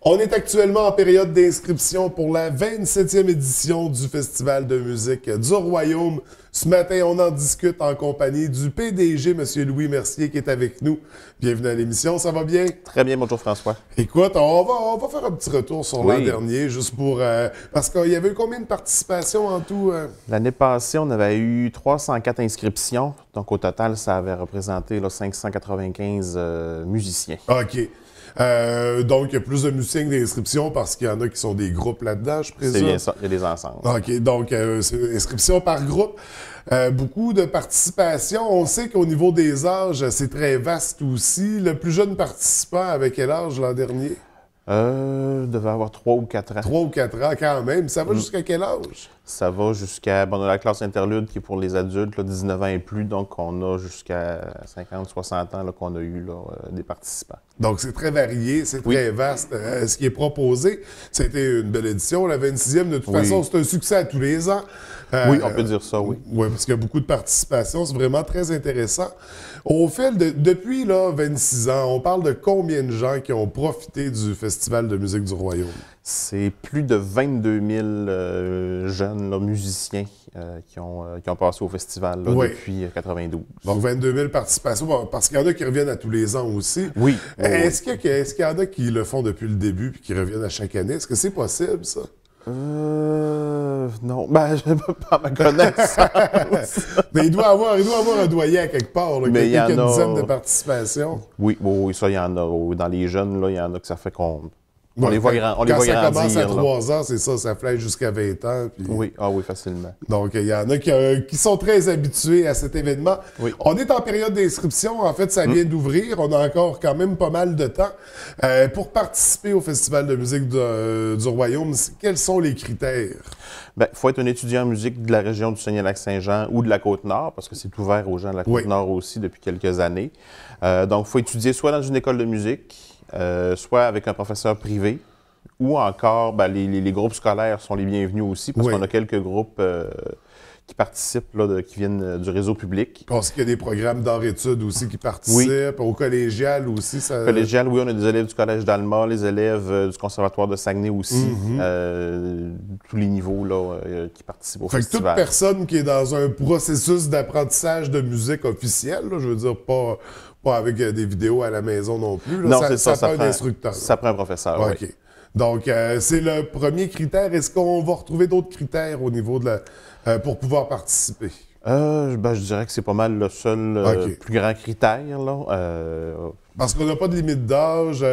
On est actuellement en période d'inscription pour la 27e édition du Festival de musique du Royaume. Ce matin, on en discute en compagnie du PDG, M. Louis Mercier, qui est avec nous. Bienvenue à l'émission, ça va bien? Très bien, bonjour François. Écoute, on va faire un petit retour sur l'an dernier, juste pour... parce qu'il y avait eu combien de participations en tout? L'année passée, on avait eu 304 inscriptions. Donc, au total, ça avait représenté là, 595 musiciens. OK. Donc, il y a plus de musiciens que d'inscriptions parce qu'il y en a qui sont des groupes là-dedans, je présume. C'est bien ça, il y a des ensembles. OK, donc c'est inscription par groupe. Beaucoup de participation. On sait qu'au niveau des âges, c'est très vaste aussi. Le plus jeune participant avait quel âge l'an dernier? Devait avoir 3 ou 4 ans. 3 ou 4 ans quand même. Ça va jusqu'à quel âge? Ça va jusqu'à... Bon, on a la classe interlude qui est pour les adultes, là, 19 ans et plus. Donc, on a jusqu'à 50, 60 ans là, qu'on a eu là, des participants. Donc, c'est très varié, c'est très vaste. Ce qui est proposé, c'était une belle édition. La 26e, de toute façon, c'est un succès à tous les ans. Oui, on peut dire ça, oui. Oui, parce qu'il y a beaucoup de participation. C'est vraiment très intéressant. Au fil depuis là, 26 ans, on parle de combien de gens qui ont profité du Festival de musique du Royaume? C'est plus de 22 000 jeunes là, musiciens qui ont passé au festival là, depuis 92. Donc 22 000 participations, bon, parce qu'il y en a qui reviennent à tous les ans aussi. Oui. Est-ce qu'il y en a qui le font depuis le début puis qui reviennent à chaque année? Est-ce que c'est possible, ça? Non, ben, je ne peux pas ma connaissance. Mais il doit avoir un doyen à quelque part, là, quelques dizaines de participations. Oui, ça, il y en a. Dans les jeunes, là, il y en a que ça fait qu'on... On les voit grandir. Quand ça commence à 3 ans, c'est ça flèche jusqu'à 20 ans. Puis... Oui, facilement. Donc, il y en a qui sont très habitués à cet événement. Oui. On est en période d'inscription. En fait, ça vient d'ouvrir. On a encore quand même pas mal de temps. Pour participer au Festival de musique du Royaume, quels sont les critères? Bien, il faut être un étudiant en musique de la région du Saguenay-Lac-Saint-Jean ou de la Côte-Nord, parce que c'est ouvert aux gens de la Côte-Nord aussi depuis quelques années. Donc, il faut étudier soit dans une école de musique, soit avec un professeur privé, ou encore, les groupes scolaires sont les bienvenus aussi, parce qu'on a quelques groupes qui participent, là, qui viennent du réseau public. Parce qu'il y a des programmes d'art-études aussi qui participent, au collégial aussi. Ça... Collégial, oui, on a des élèves du Collège d'Alma, les élèves du Conservatoire de Saguenay aussi, tous les niveaux là, qui participent au festival. Toute personne qui est dans un processus d'apprentissage de musique officiel, là, je veux dire, pas avec des vidéos à la maison non plus. Là. Non, ça prend un instructeur. Ça prend un professeur, OK. Donc, c'est le premier critère. Est-ce qu'on va retrouver d'autres critères au niveau de pour pouvoir participer? Je dirais que c'est pas mal le seul plus grand critère. Là. Parce qu'on n'a pas de limite d'âge,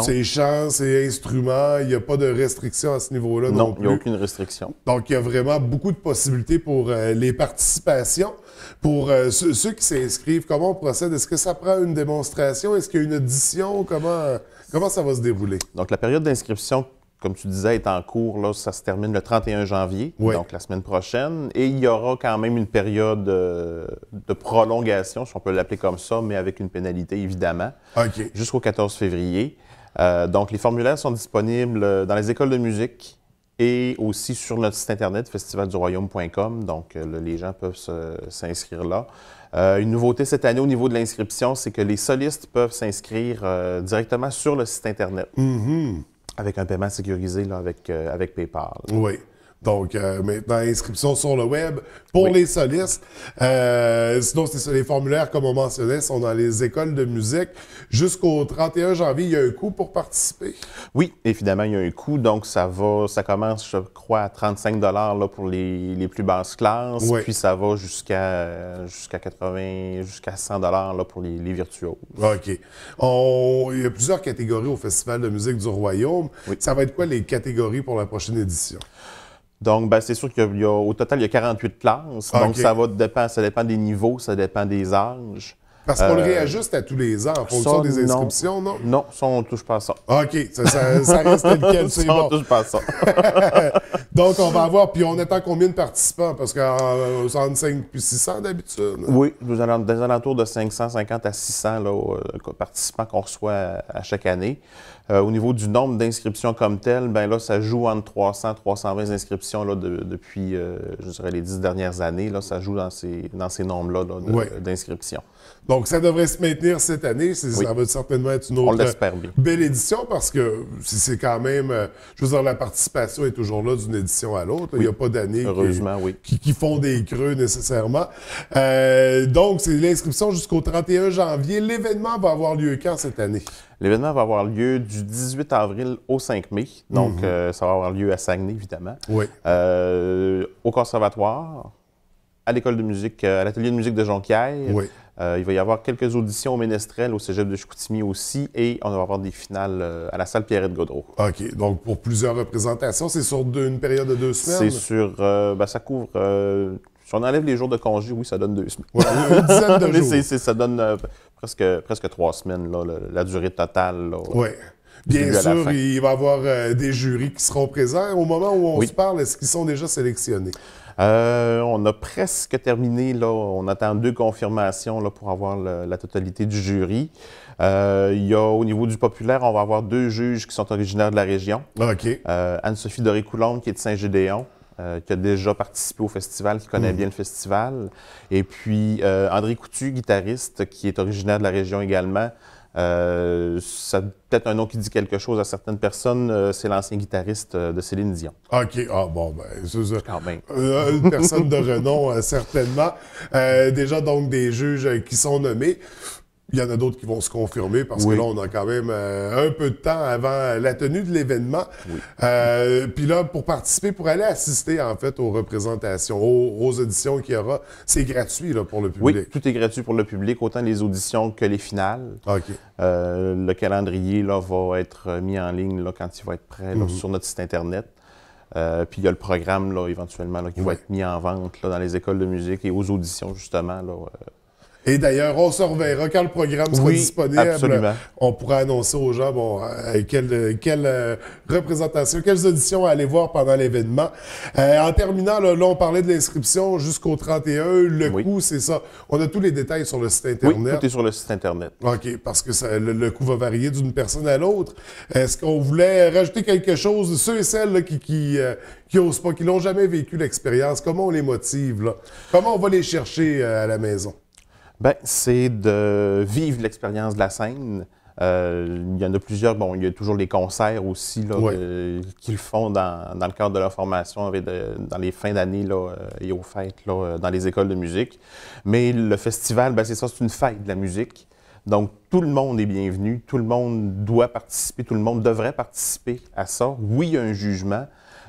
c'est chant, c'est instrument, il n'y a pas de restriction à ce niveau-là non plus. Non, il n'y a aucune restriction. Donc, il y a vraiment beaucoup de possibilités pour les participations. Pour ceux qui s'inscrivent, comment on procède? Est-ce que ça prend une démonstration? Est-ce qu'il y a une audition? Comment ça va se dérouler? Donc, la période d'inscription, comme tu disais, est en cours. Là, ça se termine le 31 janvier, donc la semaine prochaine. Et il y aura quand même une période de prolongation, si on peut l'appeler comme ça, mais avec une pénalité, évidemment, jusqu'au 14 février. Donc, les formulaires sont disponibles dans les écoles de musique et aussi sur notre site Internet, festivalduroyaume.com. Donc, les gens peuvent s'inscrire là. Une nouveauté cette année au niveau de l'inscription, c'est que les solistes peuvent s'inscrire directement sur le site Internet. Avec un paiement sécurisé là, avec PayPal. Oui. Donc, maintenant, inscription sur le web pour les solistes. Sinon, c'est ça, les formulaires, comme on mentionnait, sont dans les écoles de musique. Jusqu'au 31 janvier, il y a un coût pour participer? Oui, évidemment, il y a un coût. Donc, ça commence, je crois, à 35 $ là, pour les plus basses classes. Puis, ça va jusqu'à 80, jusqu'à 100 $ là, pour les virtuoses. OK. Il y a plusieurs catégories au Festival de musique du Royaume. Ça va être quoi les catégories pour la prochaine édition? Donc, c'est sûr qu'au total, il y a 48 classes. Donc, ça dépend des niveaux, ça dépend des âges. Parce qu'on le réajuste à tous les ans en fonction des inscriptions, non? Non, ça, on ne touche pas à ça. OK, ça reste tel quel, c'est bon. On ne touche pas à ça. Donc, on va avoir, puis on attend combien de participants? Parce qu'en 65 puis 600 d'habitude. Oui, des alentours de 550 à 600 là, participants qu'on reçoit à chaque année. Au niveau du nombre d'inscriptions comme tel, ben là, ça joue entre 300 et 320 inscriptions là, depuis, je dirais, les 10 dernières années. Là, ça joue dans ces nombres-là d'inscriptions. Donc, ça devrait se maintenir cette année. Ça va certainement être une autre belle édition parce que c'est quand même... je veux dire, la participation est toujours là d'une édition à l'autre. Il n'y a pas d'année qui font des creux nécessairement. Donc, c'est l'inscription jusqu'au 31 janvier. L'événement va avoir lieu quand cette année? L'événement va avoir lieu du 18 avril au 5 mai. Donc, ça va avoir lieu à Saguenay, évidemment. Oui. Au conservatoire, à l'école de musique, à l'atelier de musique de Jonquière. Oui. Il va y avoir quelques auditions au Ménestrel, au cégep de Chicoutimi aussi, et on va avoir des finales à la salle Pierrette-Gaudreau. OK. Donc, pour plusieurs représentations, c'est sur une période de 2 semaines? C'est sur... ça couvre... si on enlève les jours de congé, oui, ça donne 2 semaines. Ouais, une dizaine de jours. Ça donne presque 3 semaines, là, la durée totale. Oui. Bien sûr, il va y avoir des jurys qui seront présents. Au moment où on se parle, est-ce qu'ils sont déjà sélectionnés? On a presque terminé. Là, on attend 2 confirmations là, pour avoir la totalité du jury. Il y a, au niveau du populaire, on va avoir 2 juges qui sont originaires de la région. OK. Anne-Sophie Doré-Coulombe, qui est de Saint-Gédéon, qui a déjà participé au festival, qui connaît bien le festival. Et puis, André Coutu, guitariste, qui est originaire de la région également. Ça peut-être un nom qui dit quelque chose à certaines personnes, c'est l'ancien guitariste de Céline Dion. OK. Ah bon, ben c'est ça. Quand même. Une personne de renom, certainement. Déjà, donc, des juges qui sont nommés. Il y en a d'autres qui vont se confirmer parce que là, on a quand même un peu de temps avant la tenue de l'événement. Oui. Puis là, pour participer, pour aller assister, en fait, aux représentations, aux auditions qu'il y aura, c'est gratuit là, pour le public. Oui, tout est gratuit pour le public, autant les auditions que les finales. OK. Le calendrier là, va être mis en ligne là, quand il va être prêt là, sur notre site Internet. Puis il y a le programme, là, éventuellement, là, qui va être mis en vente là, dans les écoles de musique et aux auditions, justement, là, Et d'ailleurs, on se reverra quand le programme sera disponible. Absolument. On pourra annoncer aux gens quelle représentation, quelles auditions aller voir pendant l'événement. En terminant, là, on parlait de l'inscription jusqu'au 31. Le coût, c'est ça. On a tous les détails sur le site Internet. Oui, tout est sur le site Internet. OK, parce que le coût va varier d'une personne à l'autre. Est-ce qu'on voulait rajouter quelque chose? Ceux et celles là, qui osent pas, qui n'ont jamais vécu l'expérience, comment on les motive? Là? Comment on va les chercher à la maison? Bien, c'est de vivre l'expérience de la scène. Il y en a plusieurs. Bon, il y a toujours les concerts aussi là, qu'ils font dans le cadre de leur formation dans les fins d'année et aux fêtes là, dans les écoles de musique. Mais le festival, bien, c'est ça, c'est une fête de la musique. Donc, tout le monde est bienvenu, tout le monde doit participer, tout le monde devrait participer à ça. Oui, il y a un jugement,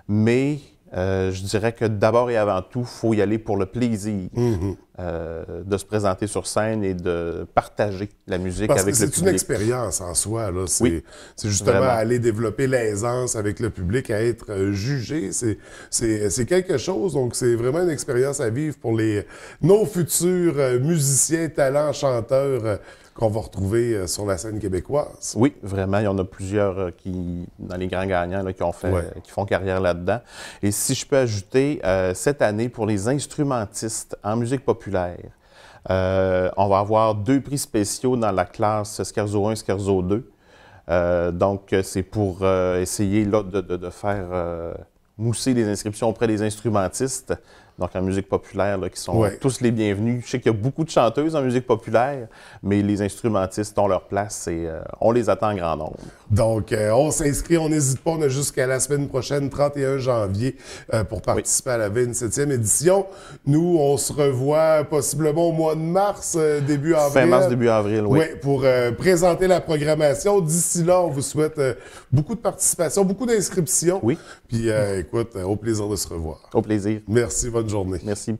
mais je dirais que d'abord et avant tout, il faut y aller pour le plaisir de se présenter sur scène et de partager la musique avec le public. C'est une expérience en soi. C'est justement aller développer l'aisance avec le public, à être jugé. C'est quelque chose. Donc, c'est vraiment une expérience à vivre pour nos futurs musiciens, talents, chanteurs qu'on va retrouver sur la scène québécoise. Oui, vraiment. Il y en a plusieurs dans les grands gagnants là, qui font carrière là-dedans. Et si je peux ajouter, cette année, pour les instrumentistes en musique populaire, on va avoir 2 prix spéciaux dans la classe Scherzo 1 Scherzo 2. Donc, c'est pour essayer là, de faire mousser les inscriptions auprès des instrumentistes. Donc, en musique populaire, là, qui sont tous les bienvenus. Je sais qu'il y a beaucoup de chanteuses en musique populaire, mais les instrumentistes ont leur place et on les attend en grand nombre. Donc, on s'inscrit, on n'hésite pas, on a jusqu'à la semaine prochaine, 31 janvier, pour participer à la 27e édition. Nous, on se revoit possiblement au mois de mars, début avril. Fin mars, début avril, oui. Oui, pour présenter la programmation. D'ici là, on vous souhaite beaucoup de participation, beaucoup d'inscriptions. Oui. Puis, écoute, au plaisir de se revoir. Au plaisir. Merci, bonne journée. Merci.